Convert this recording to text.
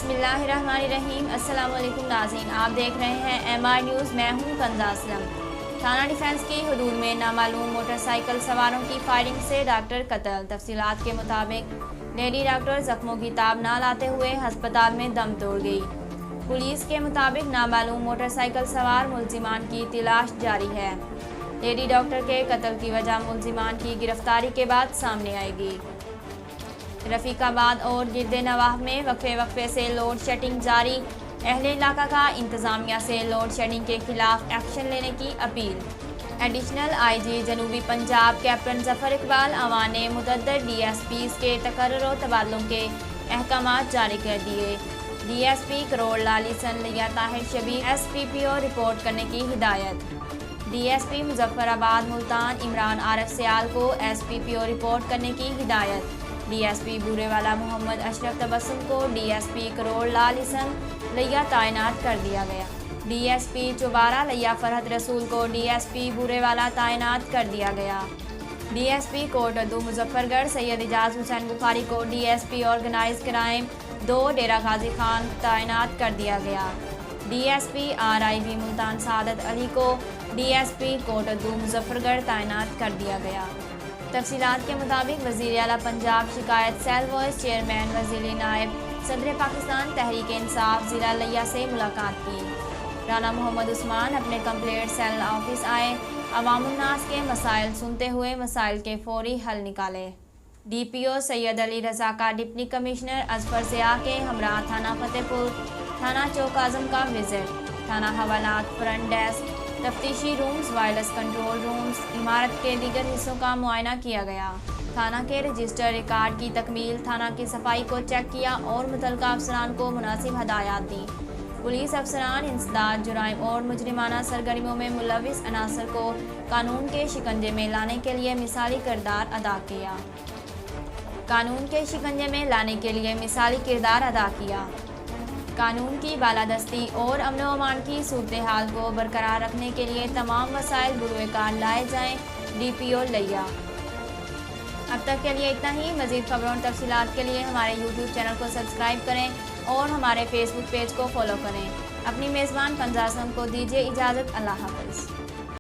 बिस्मिल्लाहिर्रहमानिर्रहीम। अस्सलाम वालेकुम नाज़रीन, आप देख रहे हैं MR न्यूज़। मैं हूं कंज़ा असलम। थाना डिफेंस की हदूद में नामालूम मोटरसाइकिल सवारों की फायरिंग से डॉक्टर कत्ल। तफसीलात के मुताबिक लेडी डॉक्टर जख्मों की ताब ना लाते हुए हस्पताल में दम तोड़ गई। पुलिस के मुताबिक नामालूम मोटरसाइकिल सवार मुलजिमान की तलाश जारी है। लेडी डॉक्टर के कत्ल की वजह मुलजिमान की गिरफ्तारी के बाद सामने आएगी। रफ़ीकाबाद और गिरदे नवाह में वक्फे से लोड शेडिंग जारी। अहले इलाका का इंतज़ामिया से लोड शेडिंग के खिलाफ एक्शन लेने की अपील। एडिशनल IG जनूबी पंजाब कैप्टन जफर इकबाल अवान ने मुतअद्दिद DSPs के तकर्रुर और तबादलों के अहकामात जारी कर दिए। DSP करोड़ लालिसन लिया ताहिर शबीर SPPO रिपोर्ट करने की हिदायत। DSP मुजफ्फराबाद मुल्तान इमरान आरिफ सियाल को SPPO रिपोर्ट करने की हिदायत। DSP बूरेवाला मोहम्मद अशरफ तबस्सुम को DSP करोड़ लालिसन लिया तैनात कर दिया गया। DSP चुबारा लिया फरहत रसूल को DSP बूरेवाला तैनात कर दिया गया। DSP कोटअदू मुजफ्फरगढ़ सैयद इजाज हुसैन बुखारी को DSP ऑर्गेनाइज क्राइम 2 डेरा गाजी खान तैनात कर दिया गया। DSP RIV मुल्तान सादत अली को DSP कोटअदू मुजफ्फरगढ़ तैनात कर दिया गया। तफसीलात के मुताबिक वज़ीर आला पंजाब शिकायत सेल वॉइस चेयरमैन वज़ीर नायब सदर पाकिस्तान तहरीक इंसाफ ज़िला लिया से मुलाकात की। राना मोहम्मद उस्मान अपने कंप्लेंट सेल ऑफिस आए, अवामुन्नास के मसाइल सुनते हुए मसाइल के फौरी हल निकाले। DPO सैयद अली रज़ा का डिप्टी कमिश्नर अजफर ज़िया के हमरा थाना फतेहपुर थाना चौक आज़म का विजिट। थाना हवालात फ्रंट डेस्क तफ्तीशी रूम्स वायरलेस कंट्रोल रूम्स इमारत के दीगर हिस्सों का मुआयना किया गया। थाना के रजिस्टर रिकॉर्ड की तकमील, थाना की सफाई को चेक किया और मुतल्लिका अफसरान को मुनासिब हदायत दी। पुलिस अफसरान इंसदाद जुराइम और मुजरिमाना सरगर्मियों में मुलविस अनासर को कानून के शिकंजे में लाने के लिए मिसाली किरदार अदा किया। कानून के शिकंजे में लाने के लिए मिसाली किरदार अदा किया। कानून की बालादस्ती और अमन व अमान की सूरत हाल को बरकरार रखने के लिए तमाम वसाइल बुरुएकार लाए जाएं। DPO लिया। अब तक के लिए इतना ही। मज़ीद खबरों और तफसीलात के लिए हमारे YouTube चैनल को सब्सक्राइब करें और हमारे Facebook पेज को फॉलो करें। अपनी मेज़बान कंज़ा असलम को दीजिए इजाज़त। अल्लाह हाफ़िज़।